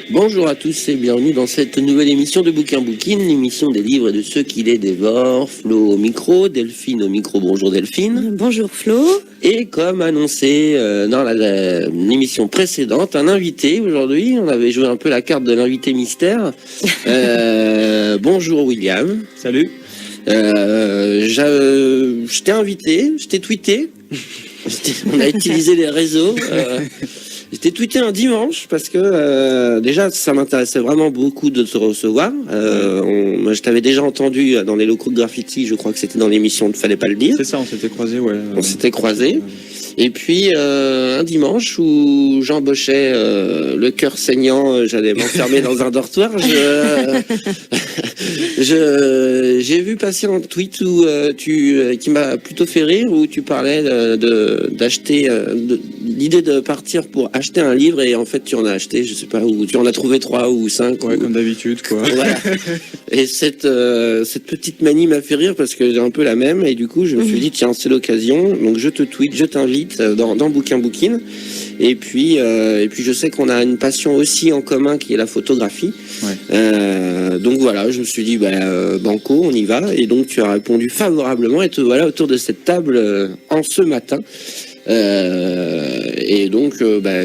Bonjour à tous et bienvenue dans cette nouvelle émission de Bouquin Bouquine, l'émission des livres et de ceux qui les dévorent. Flo au micro, Delphine au micro. Bonjour Delphine. Bonjour Flo. Et comme annoncé dans l'émission précédente, un invité aujourd'hui. On avait joué un peu la carte de l'invité mystère. Bonjour William. Salut. Je t'ai invité, je t'ai tweeté. On a utilisé les réseaux. J'étais tweeté un dimanche parce que déjà ça m'intéressait vraiment beaucoup de te recevoir. Moi, je t'avais déjà entendu dans les locaux de graffiti, je crois que c'était dans l'émission de Fallait pas le dire. C'est ça, on s'était croisés, ouais. On s'était croisés. Et puis un dimanche où j'embauchais le cœur saignant, j'allais m'enfermer dans un dortoir. J'ai vu passer un tweet où qui m'a plutôt fait rire, où tu parlais d'acheter l'idée de partir pour acheter un livre, et en fait tu en as acheté, je sais pas, où tu en as trouvé 3 ou 5. Ouais, comme d'habitude, quoi. Voilà. Et cette petite manie m'a fait rire parce que j'ai un peu la même, et du coup je me suis dit tiens, c'est l'occasion, donc je te tweet, je t'invite dans Bouquin Bouquine. Et puis je sais qu'on a une passion aussi en commun qui est la photographie. Ouais. Donc voilà, je me suis dit banco, on y va. Et donc tu as répondu favorablement et te voilà autour de cette table en ce matin. Et donc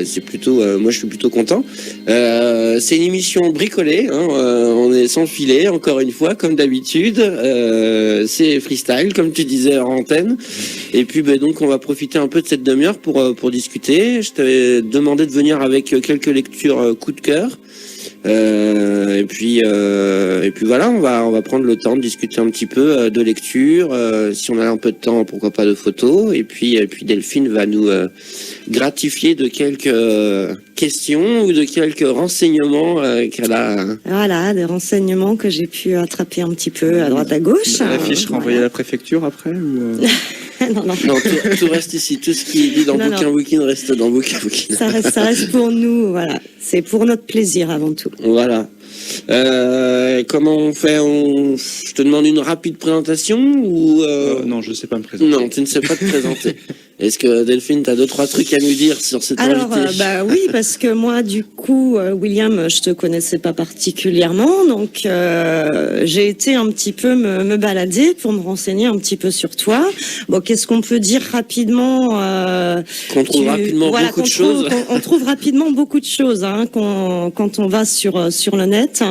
c'est plutôt moi je suis plutôt content. C'est une émission bricolée, hein, on est sans filet encore une fois comme d'habitude. C'est freestyle comme tu disais en antenne. Et puis donc on va profiter un peu de cette demi-heure pour discuter. Je t'avais demandé de venir avec quelques lectures coup de cœur. Et puis voilà, on va prendre le temps de discuter un petit peu de lecture, si on a un peu de temps, pourquoi pas de photos, et puis Delphine va nous gratifier de quelques questions ou de quelques renseignements qu'elle a. Voilà, des renseignements que j'ai pu attraper un petit peu à droite à gauche. La fiche renvoyée à la préfecture après ou Non, tout reste ici. Tout ce qui est dit dans Bouquin Bouquine reste dans Bouquin Bouquine. Ça reste pour nous, voilà. C'est pour notre plaisir avant tout. Voilà. Comment on fait Je te demande une rapide présentation ou non, je ne sais pas me présenter. Non, tu ne sais pas te présenter. Est-ce que Delphine, tu as 2-3 trucs à nous dire sur cette invité? Oui, parce que moi, du coup, William, je te connaissais pas particulièrement, donc j'ai été un petit peu me balader pour me renseigner un petit peu sur toi. Bon, qu'est-ce qu'on peut dire rapidement Qu'on trouve rapidement beaucoup de choses. On trouve rapidement beaucoup de choses quand on va sur le net.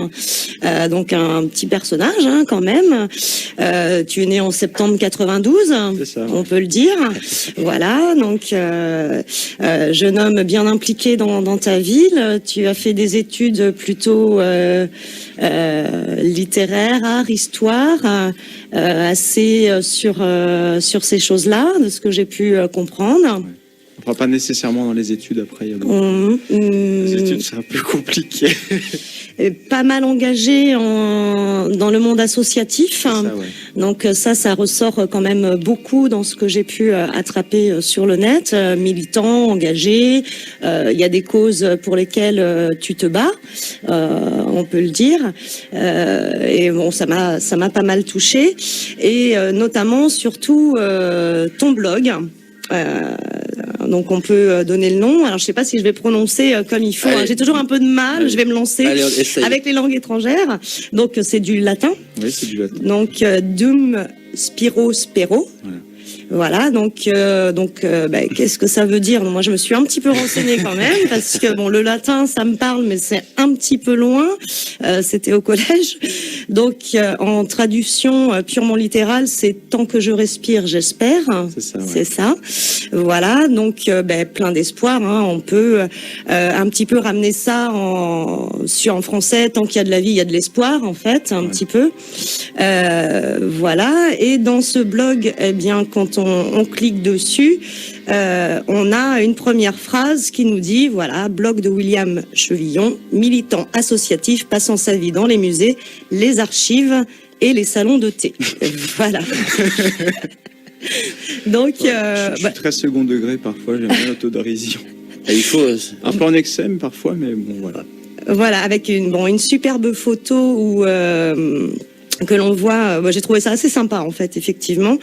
Donc un petit personnage quand même. Tu es né en septembre 92, c'est ça, on peut le dire. Voilà, donc jeune homme bien impliqué dans ta ville. Tu as fait des études plutôt littéraires, art, histoire, assez sur ces choses-là, de ce que j'ai pu comprendre. Ouais. Enfin, pas nécessairement dans les études après. Les études, c'est un peu compliqué. Pas mal engagé dans le monde associatif. Ça, ouais. Donc ça ressort quand même beaucoup dans ce que j'ai pu attraper sur le net. Militant, engagé. Il y a des causes pour lesquelles tu te bats, on peut le dire. Et bon, ça m'a pas mal touché. Et notamment, surtout, ton blog. Donc on peut donner le nom. Alors je sais pas si je vais prononcer comme il faut. J'ai toujours un peu de mal. Allez. Je vais me lancer avec les langues étrangères. Donc c'est du latin. Oui, c'est du latin. Donc dum spiro spero. Voilà, donc qu'est-ce que ça veut dire? Moi, je me suis un petit peu renseignée quand même, parce que bon, le latin, ça me parle, mais c'est un petit peu loin. C'était au collège. Donc, en traduction purement littérale, c'est tant que je respire, j'espère. C'est ça. Ouais. C'est ça. Voilà, donc plein d'espoir. On peut un petit peu ramener ça en français. Tant qu'il y a de la vie, il y a de l'espoir, en fait, un petit peu. Voilà. Et dans ce blog, eh bien, quand on clique dessus, on a une première phrase qui nous dit, voilà, blog de William Chevillon, militant associatif passant sa vie dans les musées, les archives et les salons de thé. Voilà. Donc, je suis très second degré parfois, j'aime bien l'autodérision. Il faut un peu en extrême parfois, mais bon, voilà. Voilà, avec une superbe photo où que l'on voit, j'ai trouvé ça assez sympa en fait, effectivement.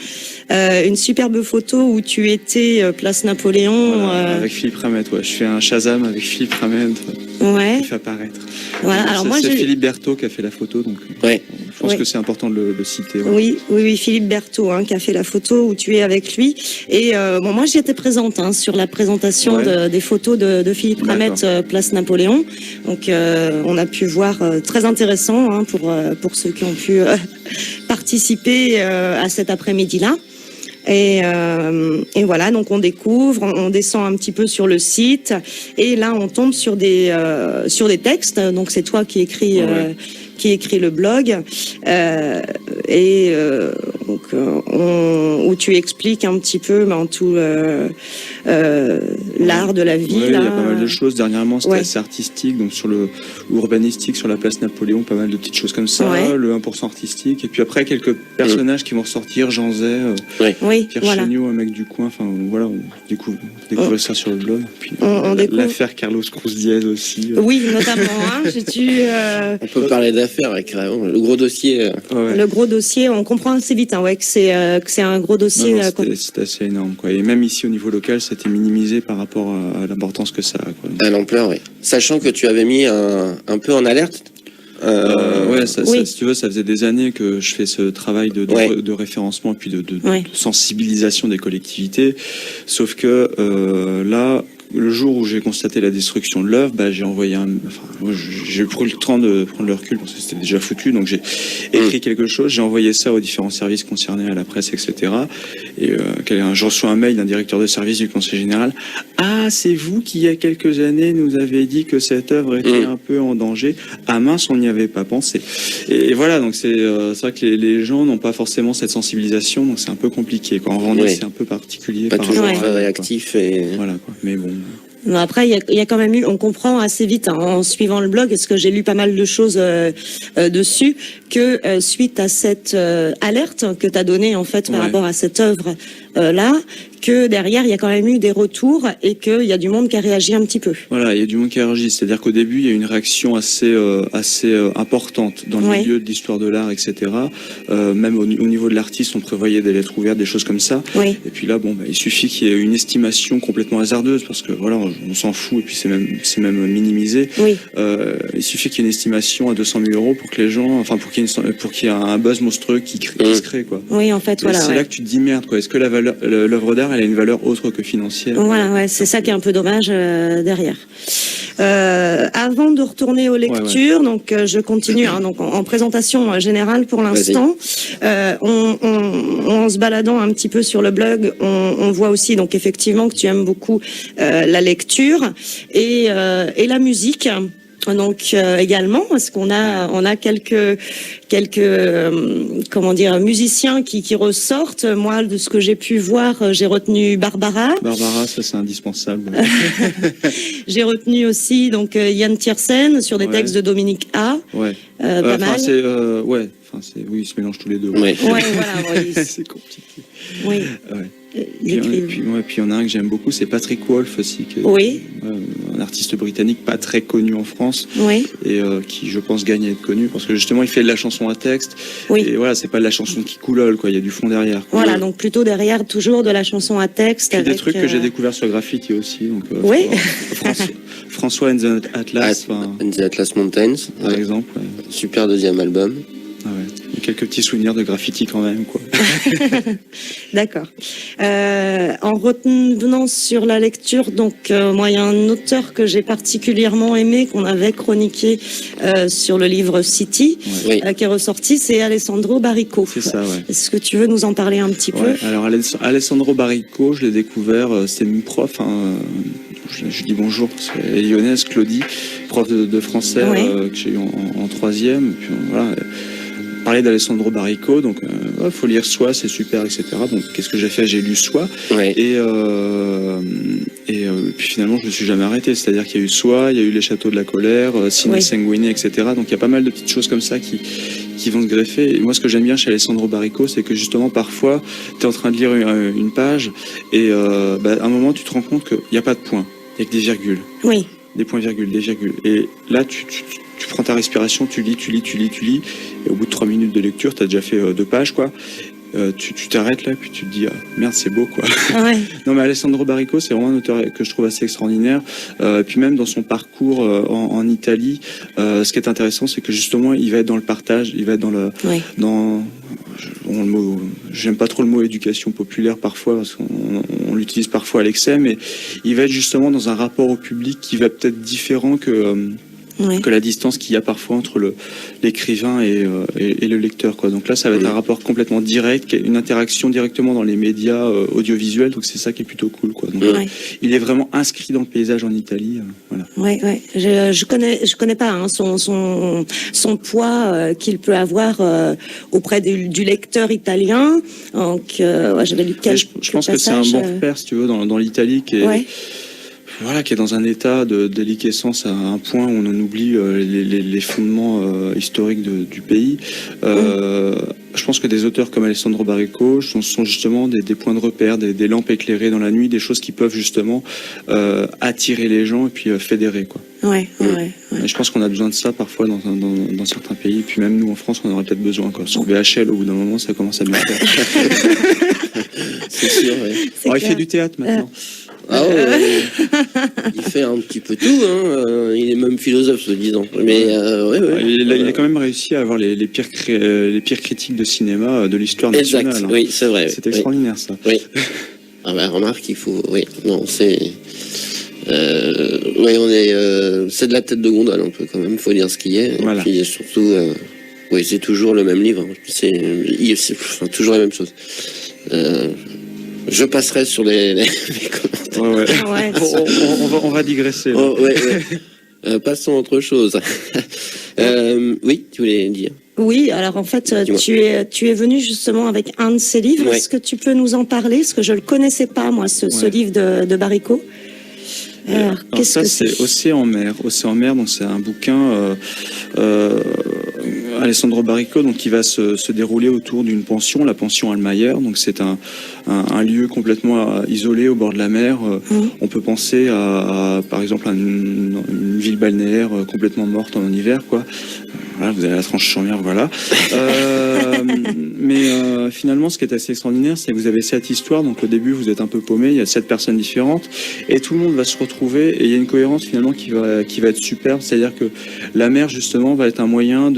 Une superbe photo où tu étais place Napoléon. Voilà, avec Philippe Ramette, ouais. Je fais un Shazam avec Philippe Ramette. qui fait apparaître. Voilà. Alors moi, c'est Philippe Berthaud qui a fait la photo, donc je pense que c'est important de le citer. Ouais. Oui, Philippe Berthaud qui a fait la photo où tu es avec lui. Et moi, j'y étais présente sur la présentation des photos de Philippe Ramette, place Napoléon. Donc, on a pu voir, très intéressant pour ceux qui ont pu participer à cet après-midi-là. Et voilà, donc on découvre, on descend un petit peu sur le site, et là on tombe sur des textes. Donc c'est toi qui écris le blog, où tu expliques un petit peu tout l'art de la ville. Il y a pas mal de choses. Dernièrement, c'était assez artistique, donc sur le urbanistique, sur la place Napoléon, pas mal de petites choses comme ça. Le 1% artistique, et puis après quelques personnages qui vont ressortir, Jean Zay, Pierre Chéniaud, un mec du coin. Enfin voilà, on découvre ça sur le blog. Puis l'affaire Carlos Cruz Diaz aussi. Oui, notamment. On peut parler d'affaires avec le gros dossier. Le gros dossier, on comprend assez vite que c'est un gros dossier. C'est assez énorme, quoi. Et même ici au niveau local, ça a été minimisé par rapport à l'importance que ça a, quoi. À l'ampleur, oui. Sachant que tu avais mis un peu en alerte. Si tu veux, ça faisait des années que je fais ce travail de référencement et puis de sensibilisation des collectivités. Sauf que là, le jour où j'ai constaté la destruction de l'œuvre, j'ai envoyé j'ai pris le temps de prendre le recul parce que c'était déjà foutu, donc j'ai écrit quelque chose, j'ai envoyé ça aux différents services concernés, à la presse, etc. Et je reçois un mail d'un directeur de service du Conseil général. Ah, c'est vous qui, il y a quelques années, nous avez dit que cette œuvre était un peu en danger. Ah mince, on n'y avait pas pensé. Et voilà, donc c'est vrai que les gens n'ont pas forcément cette sensibilisation, donc c'est un peu compliqué, quoi. En Vendée, c'est un peu particulier. Pas toujours très réactif. Voilà, quoi. Mais bon. Après, il y a quand même on comprend assez vite en suivant le blog, parce que j'ai lu pas mal de choses dessus, que suite à cette alerte que tu as donnée en fait par rapport à cette œuvre là, que derrière il y a quand même eu des retours et qu'il y a du monde qui a réagi un petit peu. Voilà, il y a du monde qui a réagi, c'est-à-dire qu'au début il y a eu une réaction assez importante dans le milieu de l'histoire de l'art, etc. Même au niveau de l'artiste, on prévoyait des lettres ouvertes, des choses comme ça. Et puis là, il suffit qu'il y ait une estimation complètement hasardeuse, parce que voilà, on s'en fout et puis c'est même minimisé. Il suffit qu'il y ait une estimation à 200 000 € pour que les gens, pour qu'il y ait un buzz monstrueux qui se crée, quoi. Oui, en fait, voilà. C'est là que tu te dis merde, quoi. Est-ce que l'œuvre d'art, elle a une valeur autre que financière? Voilà, c'est ça qui est un peu dommage derrière. Avant de retourner aux lectures, donc je continue donc en présentation générale pour l'instant. En se baladant un petit peu sur le blog, on voit aussi donc effectivement que tu aimes beaucoup la lecture et la musique. Donc également, parce qu'on a quelques musiciens qui ressortent. Moi, de ce que j'ai pu voir, j'ai retenu Barbara. Barbara, ça c'est indispensable. J'ai retenu aussi donc Yann Tiersen sur des textes de Dominique A. Pas mal. Ils se mélangent tous les deux. C'est compliqué. Et puis il y en a un que j'aime beaucoup, c'est Patrick Wolf aussi, un artiste britannique pas très connu en France, et qui je pense gagne à être connu parce que justement il fait de la chanson à texte, et voilà, c'est pas de la chanson qui coulole, quoi, il y a du fond derrière, quoi. Voilà, donc plutôt derrière toujours de la chanson à texte. Puis des trucs que j'ai découvert sur Graffiti aussi, donc François and the Atlas, and the Atlas Mountains par exemple. Super deuxième album. Il y a quelques petits souvenirs de Graffiti quand même, quoi. D'accord. En revenant sur la lecture, donc moi il y a un auteur que j'ai particulièrement aimé, qu'on avait chroniqué sur le livre City, qui est ressorti, c'est Alessandro Baricco. C'est ça, Est-ce que tu veux nous en parler un petit peu? Alors Alessandro Baricco, je l'ai découvert, c'est une prof, je dis bonjour, c'est lyonnaise, Claudie, prof de français que j'ai eu en troisième, puis voilà. Parler d'Alessandro Baricco, donc faut lire Soi, c'est super, etc. Donc qu'est-ce que j'ai fait? J'ai lu Soi, et puis finalement je me suis jamais arrêté. C'est-à-dire qu'il y a eu Soi, il y a eu Les Châteaux de la Colère, Ciné Sanguiné, etc. Donc il y a pas mal de petites choses comme ça qui vont se greffer. Et moi, ce que j'aime bien chez Alessandro Baricco, c'est que justement parfois tu es en train de lire une page et à un moment tu te rends compte qu'il n'y a pas de points, il n'y a que des virgules. Des points-virgules, des virgules. Et là, tu prends ta respiration, tu lis, et au bout de 3 minutes de lecture, tu as déjà fait 2 pages, quoi. tu t'arrêtes là, puis tu te dis merde, c'est beau quoi. Ouais. Non mais Alessandro Baricco, c'est vraiment un auteur que je trouve assez extraordinaire. Puis même dans son parcours en Italie, ce qui est intéressant, c'est que justement il va être dans le partage, il va être dans le j'aime pas trop le mot éducation populaire parfois parce qu'on l'utilise parfois à l'excès, mais il va être justement dans un rapport au public qui va peut-être différent que la distance qu'il y a parfois entre l'écrivain et le lecteur, quoi. Donc là, ça va être un rapport complètement direct, une interaction directement dans les médias audiovisuels. Donc c'est ça qui est plutôt cool, quoi. Donc il est vraiment inscrit dans le paysage en Italie. Voilà. Ouais. Je connais pas son poids qu'il peut avoir auprès du lecteur italien. Donc j'avais lu quelques je pense que c'est un bon repère, si tu veux, dans l'Italie qui est qui est dans un état de déliquescence à un point où on en oublie les fondements historiques du pays. Je pense que des auteurs comme Alessandro Baricco sont justement des points de repère, des lampes éclairées dans la nuit, des choses qui peuvent justement attirer les gens et puis fédérer, quoi. Ouais. Et je pense qu'on a besoin de ça parfois dans certains pays. Et puis même nous en France, on en aurait peut-être besoin, quoi. Sur VHL, au bout d'un moment, ça commence à bien faire. C'est sûr, il fait du théâtre maintenant. Il fait un petit peu tout, hein. Il est même philosophe, se disant. Mais il a quand même réussi à avoir les pires critiques de cinéma de l'histoire nationale. Exact. Oui, c'est vrai. C'est extraordinaire, ça. Oui. Remarque, il faut. Oui, non, c'est. On est. C'est de la tête de gondole un peu quand même. Faut dire ce qu'il est. Voilà. Et puis surtout, c'est toujours le même livre. C'est toujours la même chose. Je passerai sur les commentaires. On va digresser. Passons à autre chose. Oui, tu voulais dire. Oui, alors en fait, tu es venu justement avec un de ces livres. Est-ce que tu peux nous en parler? Parce que je le connaissais pas, moi, ce livre de Baricco. Alors ça, c'est Océan Mer. Océan Mer, donc c'est un bouquin Alessandro Baricco, donc qui va se dérouler autour d'une pension, la pension Almayer. Donc c'est un lieu complètement isolé au bord de la mer. On peut penser à par exemple à une ville balnéaire complètement morte en hiver, quoi. Voilà, vous avez la Tranche-sur-Mer, voilà. Mais finalement, ce qui est assez extraordinaire, c'est que vous avez 7 histoires. Donc au début, vous êtes un peu paumé, il y a 7 personnes différentes, et tout le monde va se retrouver. Et il y a une cohérence finalement qui va être superbe. C'est-à-dire que la mer, justement, va être un moyen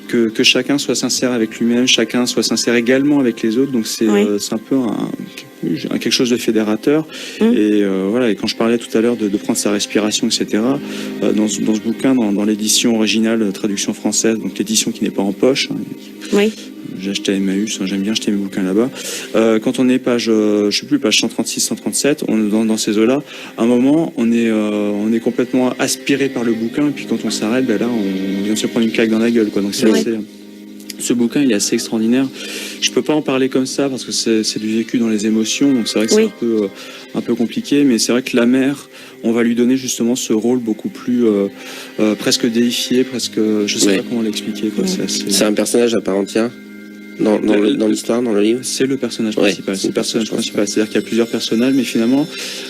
que chacun soit sincère avec lui-même, chacun soit sincère également avec les autres. Donc c'est un peu quelque chose de fédérateur. Et voilà. Et quand je parlais tout à l'heure de prendre sa respiration, etc. Dans ce bouquin, dans l'édition originale, traduction française, donc l'édition qui n'est pas en poche. J'ai acheté à Emmaüs, j'aime bien acheter mes bouquins là-bas. Quand on est page 136, 137, dans ces eaux-là, à un moment, on est complètement aspiré par le bouquin, et puis quand on s'arrête, là, on vient de se prendre une claque dans la gueule, quoi. Donc c'est assez... Ce bouquin, il est assez extraordinaire. Je peux pas en parler comme ça parce que c'est du vécu dans les émotions, donc c'est vrai que c'est un peu compliqué, mais c'est vrai que la mer, on va lui donner justement ce rôle beaucoup plus presque déifié, presque, je sais pas comment l'expliquer, quoi. C'est un personnage à part entière dans l'histoire, dans le livre. C'est le personnage principal. C'est le personnage principal. C'est-à-dire qu'il y a plusieurs personnages, mais finalement,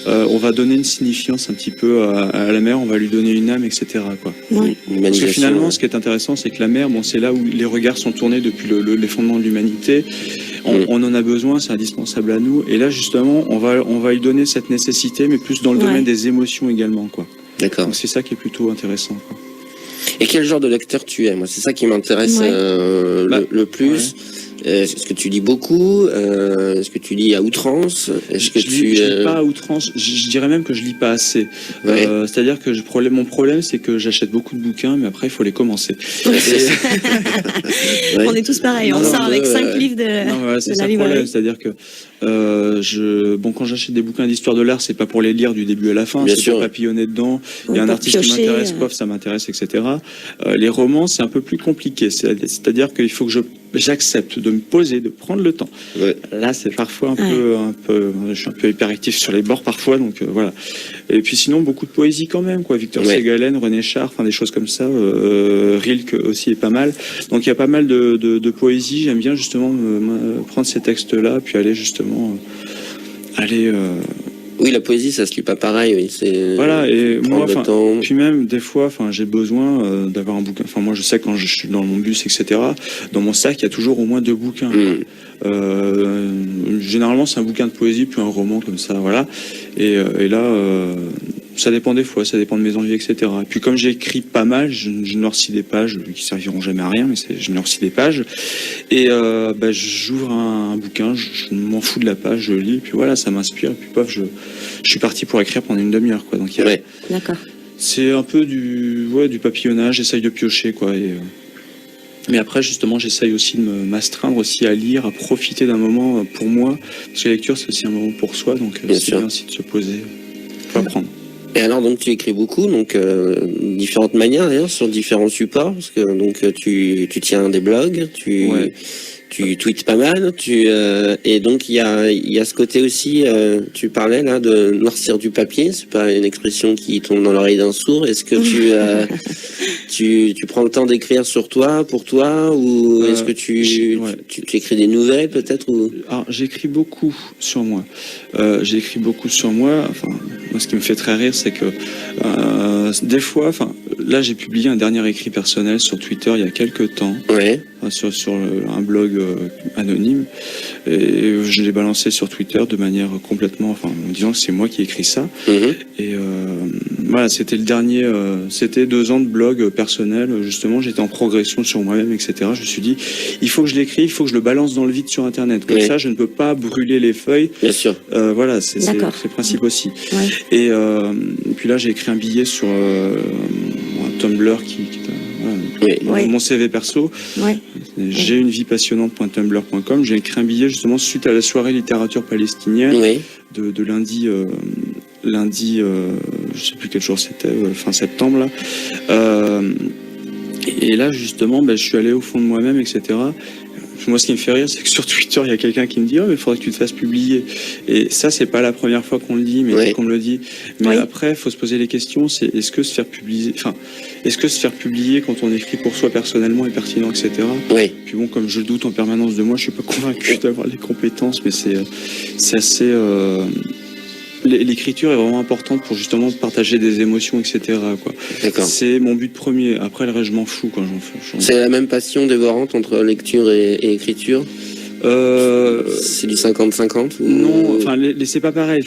on va donner une signifiance un petit peu à la mer. On va lui donner une âme, etc., quoi. Parce que finalement, ce qui est intéressant, c'est que la mer, c'est là où les regards sont tournés depuis les fondements de l'humanité. On en a besoin, c'est indispensable à nous. Et là, justement, on va lui donner cette nécessité, mais plus dans le domaine des émotions également, quoi. D'accord. Donc c'est ça qui est plutôt intéressant, quoi. Et quel genre de lecteur tu es? Moi, c'est ça qui m'intéresse le plus. Est-ce que tu lis beaucoup? Est-ce que tu lis à outrance? Je lis pas à outrance. Je dirais même que je lis pas assez. C'est-à-dire que mon problème, c'est que j'achète beaucoup de bouquins, mais après, il faut les commencer. On est tous pareils. On sort avec 5 livres de c'est la le problème. C'est-à-dire que quand j'achète des bouquins d'histoire de l'art, c'est pas pour les lire du début à la fin. C'est pour papillonner dedans. Il y a un artiste qui m'intéresse, ça m'intéresse, etc. Les romans, c'est un peu plus compliqué. C'est-à-dire qu'il faut que j'accepte de me poser, de prendre le temps. Là, c'est parfois je suis un peu hyperactif sur les bords parfois, donc voilà. Et puis sinon, beaucoup de poésie quand même, quoi. Victor Ségalen, René Char, des choses comme ça. Rilke aussi est pas mal. Donc il y a pas mal de poésie. J'aime bien justement prendre ces textes-là, puis aller justement Oui, la poésie, ça se lit pas pareil. Oui, c'est. Voilà, et moi, puis même des fois, j'ai besoin d'avoir un bouquin. Enfin, moi, je sais quand je suis dans mon bus, etc. Dans mon sac, il y a toujours au moins 2 bouquins. Généralement, c'est un bouquin de poésie puis un roman comme ça, voilà. Et là, ça dépend des fois, ça dépend de mes envies, etc. Et puis comme j'écris pas mal, je noircis des pages qui serviront jamais à rien, mais je noircis des pages. Et j'ouvre un bouquin, je m'en fous de la page, je lis, puis voilà, ça m'inspire. Et puis paf, je suis parti pour écrire pendant une demi-heure, quoi. Donc D'accord. C'est un peu du papillonnage, j'essaye de piocher, quoi. Mais après, justement, j'essaye aussi de m'astreindre aussi à lire, à profiter d'un moment pour moi. Parce que la lecture, c'est aussi un moment pour soi, donc c'est bien aussi de se poser, faut apprendre. Et alors, donc, tu écris beaucoup, donc différentes manières d'ailleurs, sur différents supports, parce que donc tu tiens des blogs, tu tweets pas mal, et donc il y a ce côté aussi, tu parlais là de noircir du papier, c'est pas une expression qui tombe dans l'oreille d'un sourd. Est-ce que tu prends le temps d'écrire sur toi, pour toi, ou est-ce que tu écris des nouvelles peut-être ou... Alors, j'écris beaucoup sur moi. Enfin, moi, ce qui me fait très rire, c'est que des fois, là, j'ai publié un dernier écrit personnel sur Twitter il y a quelques temps, sur un blog anonyme, et je l'ai balancé sur Twitter de manière complètement, en disant que c'est moi qui ai écrit ça. Et voilà, c'était le dernier, c'était 2 ans de blog personnel. Justement, j'étais en progression sur moi-même, etc. Je me suis dit, il faut que je l'écrive, il faut que je le balance dans le vide sur Internet. Comme ça, je ne peux pas brûler les feuilles. Bien sûr. Voilà, c'est le principe aussi. Et puis là, j'ai écrit un billet sur un Tumblr qui est mon CV perso. J'ai une vie passionnante.tumblr.com. J'ai écrit un billet justement suite à la soirée littérature palestinienne de lundi, je sais plus quel jour c'était, fin septembre là. Et là justement, je suis allé au fond de moi-même, etc. Moi, ce qui me fait rire, c'est que sur Twitter, il y a quelqu'un qui me dit « Oh, mais il faudrait que tu te fasses publier ». Et ça, c'est pas la première fois qu'on le dit, mais qu'on me le dit. Mais après, il faut se poser les questions, c'est est-ce que se faire publier quand on écrit pour soi personnellement est pertinent, etc. Puis bon, comme je doute en permanence de moi, je suis pas convaincu d'avoir les compétences, mais c'est assez... L'écriture est vraiment importante pour justement partager des émotions, etc. C'est mon but premier. Après, le reste, je m'en fous quand j'en fais. C'est la même passion dévorante entre lecture et écriture. C'est du 50-50 ou... Non, c'est pas pareil.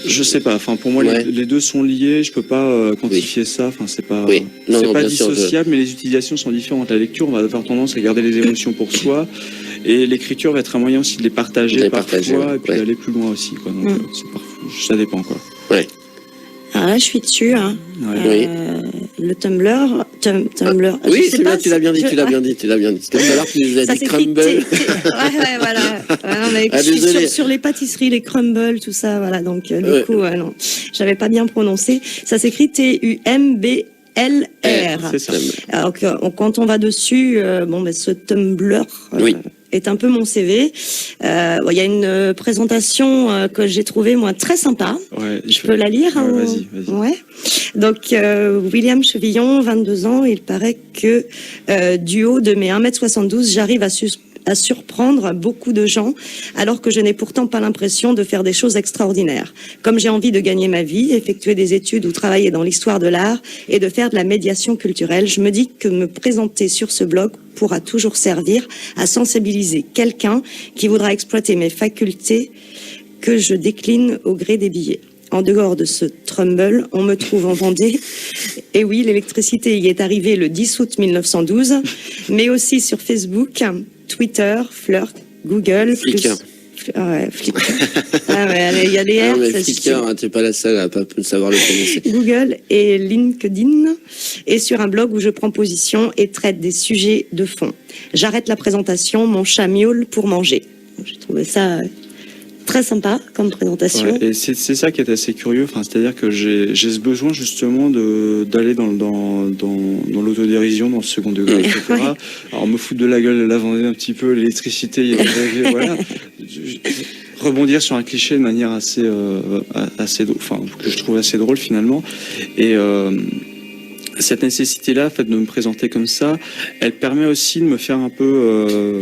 Je sais pas. Pour moi, les deux sont liés. Je peux pas quantifier ça. C'est pas. C'est pas dissociable, mais les utilisations sont différentes. La lecture, on va avoir tendance à garder les émotions pour soi. Et l'écriture va être un moyen aussi de les partager parfois et puis d'aller plus loin aussi. Donc, ça dépend, quoi. Alors là, je suis dessus. Le Tumblr. Oui, c'est bien, tu l'as bien dit. Tout à l'heure, tu nous as dit crumble. Voilà. Je suis sur les pâtisseries, les crumbles, tout ça. Voilà. Donc, du coup, non, j'avais pas bien prononcé. Ça s'écrit TUMBLR. C'est ça. Alors quand on va dessus, ce Tumblr est un peu mon CV. Il y a une présentation que j'ai trouvée moi très sympa. Je peux la lire. Vas-y. Donc William Chevillon, 22 ans. Il paraît que du haut de mes 1m72, j'arrive à surprendre beaucoup de gens, alors que je n'ai pourtant pas l'impression de faire des choses extraordinaires. Comme j'ai envie de gagner ma vie, effectuer des études ou travailler dans l'histoire de l'art et de faire de la médiation culturelle, je me dis que me présenter sur ce blog pourra toujours servir à sensibiliser quelqu'un qui voudra exploiter mes facultés que je décline au gré des billets. En dehors de ce Trumble, on me trouve en Vendée. Et oui, l'électricité y est arrivée le 10 août 1912, mais aussi sur Facebook, Twitter, Flirt, Google, Flickr. Flickr. Il y a des R. Flickr, t'es pas la seule à pas savoir le prononcer. Google et LinkedIn, et sur un blog où je prends position et traite des sujets de fond. J'arrête la présentation, mon chat miaule pour manger. J'ai trouvé ça très sympa comme présentation. Et c'est ça qui est assez curieux, c'est-à-dire que j'ai ce besoin justement d'aller dans l'autodérision, dans le second degré, etc. Alors me foutre de la gueule de la Vendée un petit peu, l'électricité, voilà. Rebondir sur un cliché de manière assez que je trouve assez drôle finalement. Et cette nécessité-là, fait de me présenter comme ça, elle permet aussi de me faire un peu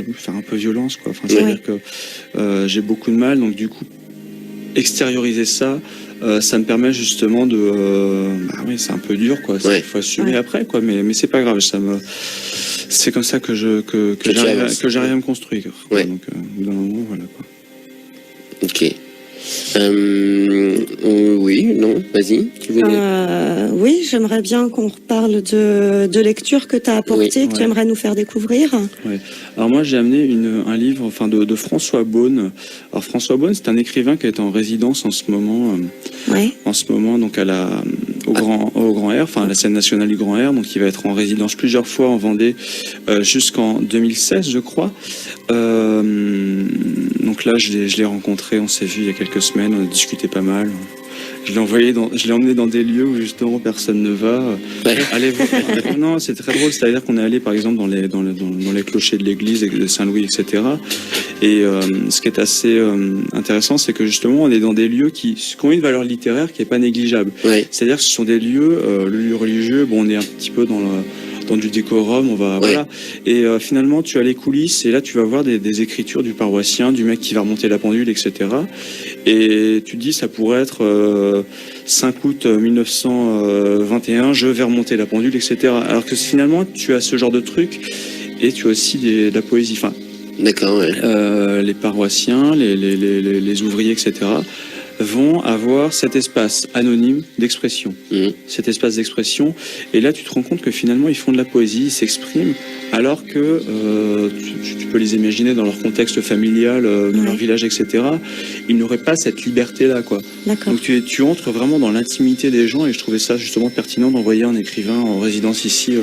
violence, quoi. Enfin, c'est-à-dire que j'ai beaucoup de mal, donc du coup, extérioriser ça, ça me permet justement de, oui, c'est un peu dur, quoi. Il faut assumer après, quoi. Mais c'est pas grave, c'est comme ça que j'arrive à me construire. Ouais. Donc, dans un moment, voilà, quoi. Ok. Oui, non, vas-y. Oui, j'aimerais bien qu'on reparle de lecture que tu as apporté, que tu aimerais nous faire découvrir. Ouais. Alors moi, j'ai amené un livre, enfin de François Beaune. Alors François Beaune, c'est un écrivain qui est en résidence en ce moment. En ce moment, donc au Grand Air, enfin à la scène nationale du Grand Air. Donc il va être en résidence plusieurs fois en Vendée jusqu'en 2016, je crois. Donc là, je l'ai rencontré, on s'est vu il y a quelques semaines, on a discuté pas mal. Je l'ai emmené dans des lieux où justement personne ne va. Allez voir. Non, c'est très drôle. C'est-à-dire qu'on est allé par exemple dans les clochers de l'église de Saint-Louis, etc. Et ce qui est assez intéressant, c'est que justement on est dans des lieux qui ont une valeur littéraire qui est pas négligeable. C'est-à-dire que ce sont des lieux, le lieu religieux. Bon, on est un petit peu dans du décorum, voilà. Et finalement, tu as les coulisses et là, tu vas voir des écritures du paroissien, du mec qui va remonter la pendule, etc. Et tu te dis, ça pourrait être 5 août 1921, je vais remonter la pendule, etc. Alors que finalement, tu as ce genre de truc et tu as aussi de la poésie. Enfin, d'accord, ouais. Les paroissiens, les ouvriers, etc. vont avoir cet espace anonyme d'expression. Cet espace d'expression. Et là, tu te rends compte que finalement, ils font de la poésie, ils s'expriment, alors que tu peux les imaginer dans leur contexte familial, dans leur village, etc. Ils n'auraient pas cette liberté-là, quoi. Donc tu entres vraiment dans l'intimité des gens, et je trouvais ça justement pertinent d'envoyer un écrivain en résidence ici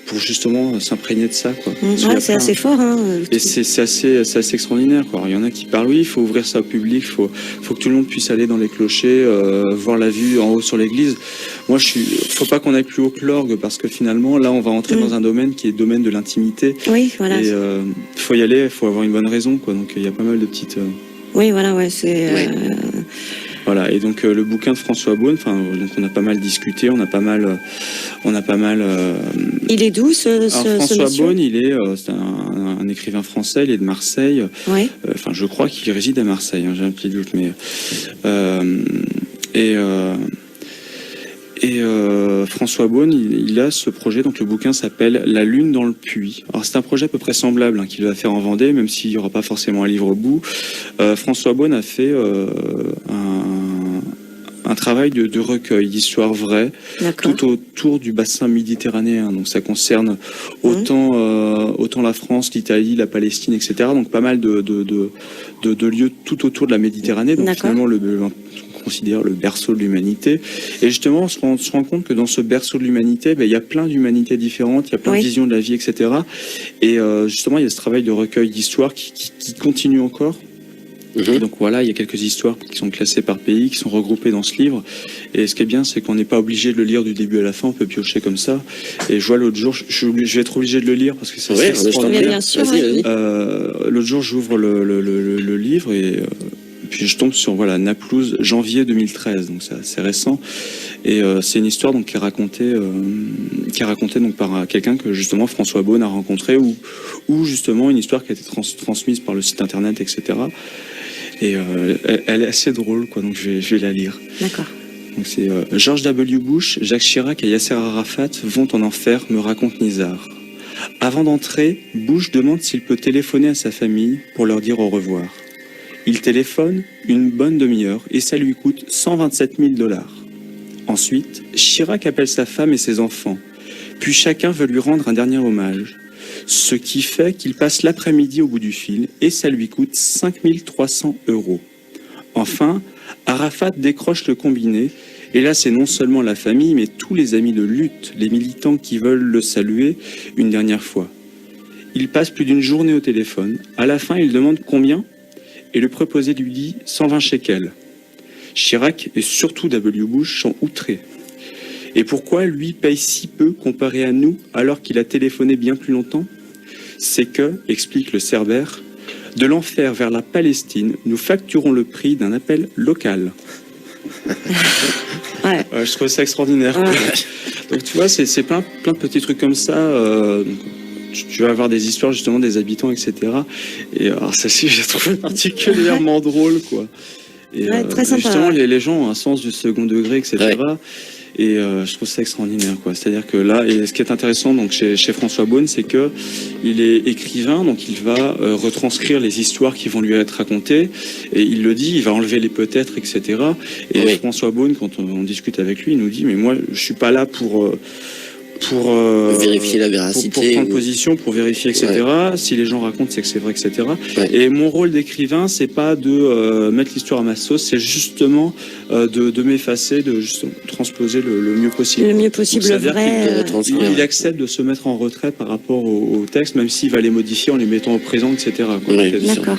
pour justement s'imprégner de ça, quoi. C'est assez fort, hein. Et c'est assez extraordinaire, quoi. Il y en a qui parlent, oui, il faut ouvrir ça au public, faut que tout le monde puisse aller dans les clochers, voir la vue en haut sur l'église. Moi, faut pas qu'on aille plus haut que l'orgue, parce que finalement, là, on va entrer dans un domaine qui est le domaine de l'intimité. Oui, voilà. Et faut y aller, faut avoir une bonne raison, quoi. Donc il y a pas mal de petites. Oui, voilà, ouais, c'est. Voilà. Et donc le bouquin de François Beaune, enfin, donc on a pas mal discuté, on a pas mal. Il est d'où ce François monsieur Beaune, c'est un écrivain français, il est de Marseille. Enfin, je crois qu'il réside à Marseille. J'ai un petit doute, mais François Beaune, il a ce projet, donc le bouquin s'appelle La Lune dans le puits. Alors c'est un projet à peu près semblable qu'il va faire en Vendée, même s'il n'y aura pas forcément un livre au bout. François Beaune a fait un travail de recueil d'histoires vraies tout autour du bassin méditerranéen. Donc ça concerne autant la France, l'Italie, la Palestine, etc. Donc pas mal de lieux tout autour de la Méditerranée. Donc finalement on considère le berceau de l'humanité. Et justement, on se rend compte que dans ce berceau de l'humanité, il y a plein d'humanités différentes, il y a plein de visions de la vie, etc. Et justement, il y a ce travail de recueil d'histoires qui continue encore. Et donc voilà, il y a quelques histoires qui sont classées par pays, qui sont regroupées dans ce livre. Et ce qui est bien, c'est qu'on n'est pas obligé de le lire du début à la fin, on peut piocher comme ça. Et je vois l'autre jour, je vais être obligé de le lire parce que c'est extraordinaire. Bien sûr, l'autre jour, j'ouvre le livre et puis je tombe sur Naplouse, janvier 2013, donc c'est assez récent. Et c'est une histoire donc qui est racontée donc par quelqu'un que justement François Beaune a rencontré, ou justement une histoire qui a été transmise par le site internet, etc. Et elle est assez drôle, quoi. Donc je vais la lire. D'accord. Donc c'est George W. Bush, Jacques Chirac et Yasser Arafat vont en enfer, me raconte Nizar. Avant d'entrer, Bush demande s'il peut téléphoner à sa famille pour leur dire au revoir. Il téléphone une bonne demi-heure et ça lui coûte $127 000. Ensuite, Chirac appelle sa femme et ses enfants. Puis chacun veut lui rendre un dernier hommage. Ce qui fait qu'il passe l'après-midi au bout du fil et ça lui coûte 5 300 €. Enfin, Arafat décroche le combiné et là c'est non seulement la famille mais tous les amis de lutte, les militants qui veulent le saluer une dernière fois. Il passe plus d'une journée au téléphone. À la fin, il demande combien et le préposé lui dit 120 shekels. Chirac et surtout W. Bush sont outrés. Et pourquoi lui paye si peu comparé à nous alors qu'il a téléphoné bien plus longtemps? C'est que, explique le Cerbère, de l'enfer vers la Palestine, nous facturons le prix d'un appel local. Je trouve ça extraordinaire. Donc tu vois, c'est plein de petits trucs comme ça. Donc, tu vas avoir des histoires justement des habitants, etc. Et alors celle-ci, j'ai trouvé particulièrement drôle, quoi. Et très sympa. Justement, les gens ont un sens du second degré, etc. Ouais. Et je trouve ça extraordinaire, quoi. C'est-à-dire que là, et ce qui est intéressant donc chez François Beaune, c'est que il est écrivain, donc il va retranscrire les histoires qui vont lui être racontées. Et il le dit, il va enlever les peut-être, etc. Et oui. François Beaune, quand on discute avec lui, il nous dit, mais moi, je suis pas là pour vérifier la véracité, pour prendre position, pour vérifier, etc. Ouais. Si les gens racontent, c'est que c'est vrai, etc. Ouais. Et mon rôle d'écrivain, c'est pas de mettre l'histoire à ma sauce, c'est justement de m'effacer, de justement transposer le mieux possible. Le mieux possible, le vrai. Il accepte de se mettre en retrait par rapport au texte, même s'il va les modifier en les mettant au présent, etc. Oui, d'accord.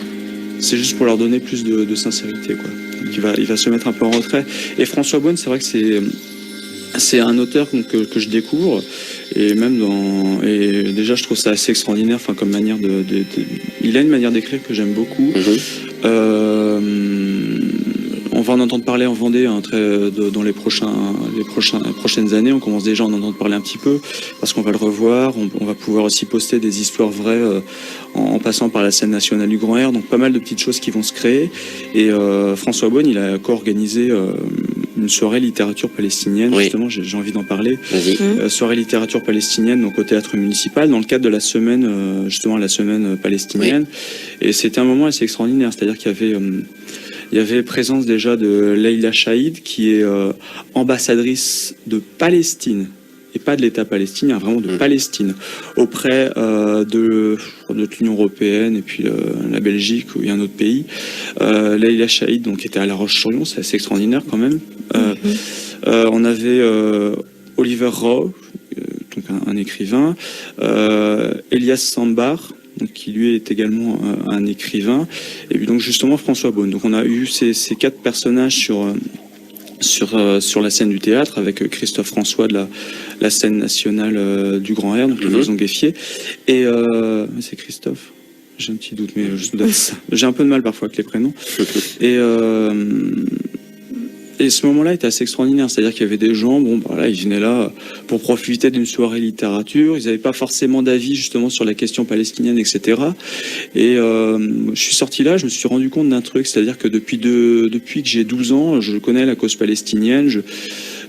C'est juste pour leur donner plus de sincérité, quoi. Donc il va se mettre un peu en retrait. Et François Beaune, c'est vrai que c'est un auteur que je découvre, et même et déjà je trouve ça assez extraordinaire, enfin comme manière il a une manière d'écrire que j'aime beaucoup. On va en entendre parler en Vendée dans les prochaines années. On commence déjà à en entendre parler un petit peu parce qu'on va le revoir. On va pouvoir aussi poster des histoires vraies en passant par la scène nationale du Grand Air. Donc pas mal de petites choses qui vont se créer. Et François Beaune, il a co-organisé une soirée littérature palestinienne. Oui. Justement, j'ai envie d'en parler. Soirée littérature palestinienne, donc au théâtre municipal, dans le cadre de la semaine, justement la semaine palestinienne. Oui. Et c'était un moment assez extraordinaire. C'est-à-dire qu'il y avait présence déjà de Leïla Chaïd, qui est ambassadrice de Palestine, et pas de l'État palestinien, vraiment de Palestine, auprès de l'Union européenne et puis la Belgique ou un autre pays. Leïla Chaïd, donc, était à La Roche-sur-Yon, c'est assez extraordinaire quand même. On avait Oliver Rowe, donc un écrivain, Elias Sambar, qui lui est également un écrivain, et puis donc justement François Beaune. Donc on a eu ces 4 personnages sur la scène du théâtre, avec Christophe François de la scène nationale du Grand Air, donc le Maison Gueffier, et c'est Christophe, j'ai un petit doute, mais j'ai un peu de mal parfois avec les prénoms. Et ce moment-là était assez extraordinaire, c'est-à-dire qu'il y avait des gens, ils venaient là pour profiter d'une soirée littérature, ils n'avaient pas forcément d'avis justement sur la question palestinienne, etc. Et je suis sorti là, je me suis rendu compte d'un truc, c'est-à-dire que depuis que j'ai 12 ans, je connais la cause palestinienne,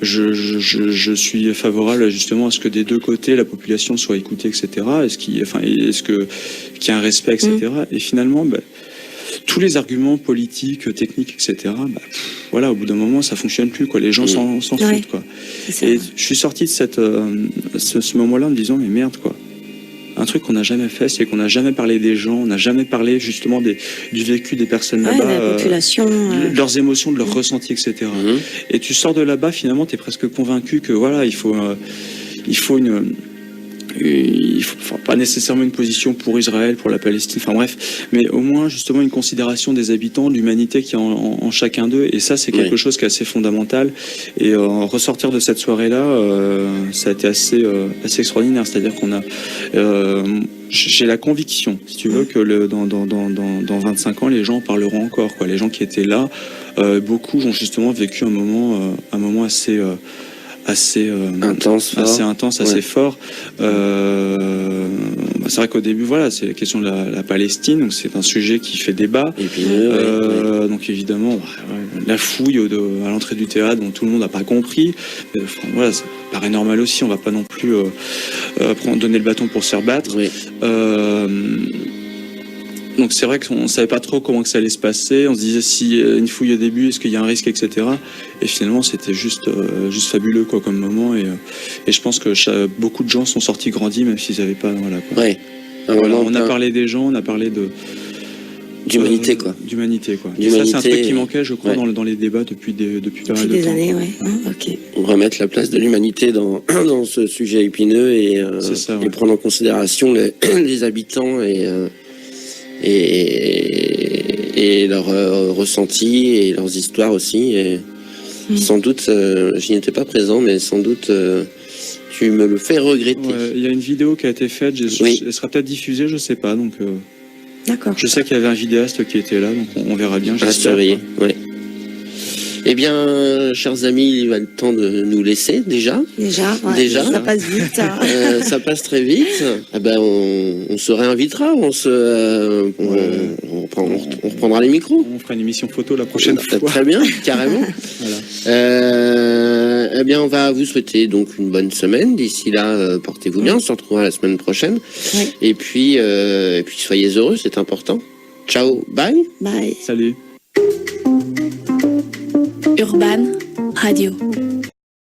je suis favorable justement à ce que des deux côtés la population soit écoutée, etc. Qu'il y ait un respect, etc. Et finalement, tous les arguments politiques, techniques, etc. Voilà, au bout d'un moment, ça fonctionne plus, quoi. Les gens s'en foutent, quoi. Et je suis sorti de ce moment-là en me disant, mais merde, quoi. Un truc qu'on n'a jamais fait, c'est qu'on n'a jamais parlé des gens, on n'a jamais parlé justement du vécu des personnes là-bas, la population, de leurs émotions, de leurs ressentis, etc. Et tu sors de là-bas, finalement, tu es presque convaincu que voilà, il faut pas nécessairement une position pour Israël, pour la Palestine, enfin bref, mais au moins justement une considération des habitants, de l'humanité qui est en chacun d'eux, et ça c'est quelque chose qui est assez fondamental. Et ressortir de cette soirée-là, ça a été assez extraordinaire, c'est-à-dire qu'on a j'ai la conviction, si tu veux, que dans 25 ans, les gens en parleront encore, quoi. Les gens qui étaient là, beaucoup ont justement vécu un moment assez intense, assez fort. C'est vrai qu'au début, voilà, c'est la question de la Palestine, donc c'est un sujet qui fait débat. Donc évidemment, la fouille à l'entrée du théâtre, dont tout le monde n'a pas compris. Voilà, ça paraît normal aussi. On va pas non plus donner le bâton pour se faire battre. Donc c'est vrai qu'on savait pas trop comment que ça allait se passer. On se disait si une fouille au début, est-ce qu'il y a un risque, etc. Et finalement c'était juste fabuleux, quoi, comme moment. Et je pense que beaucoup de gens sont sortis grandis, même s'ils n'avaient pas. Voilà, quoi. On a parlé des gens, on a parlé d'humanité, quoi. D'humanité, quoi. Et ça c'est un truc qui manquait, je crois, dans les débats depuis pas mal de temps. Années, ok. Remettre la place de l'humanité dans ce sujet épineux et prendre en considération les habitants et leurs ressentis et leurs histoires aussi. Et sans doute, j'y étais pas présent, mais sans doute tu me le fais regretter. Il y a une vidéo qui a été faite, elle sera peut-être diffusée, je sais pas. Donc, d'accord. Je sais qu'il y avait un vidéaste qui était là, donc on verra bien. À surveiller, Eh bien, chers amis, il va le temps de nous laisser déjà. Déjà. Ça passe vite. Ça passe très vite. Ah ben, on se réinvitera. On reprendra les micros. On fera une émission photo la prochaine fois. Très bien, carrément. Voilà. Eh bien, on va vous souhaiter donc une bonne semaine. D'ici là, portez-vous bien. On se retrouvera la semaine prochaine. Oui. Et puis, soyez heureux, c'est important. Ciao, bye. Bye. Salut. Urban Radio.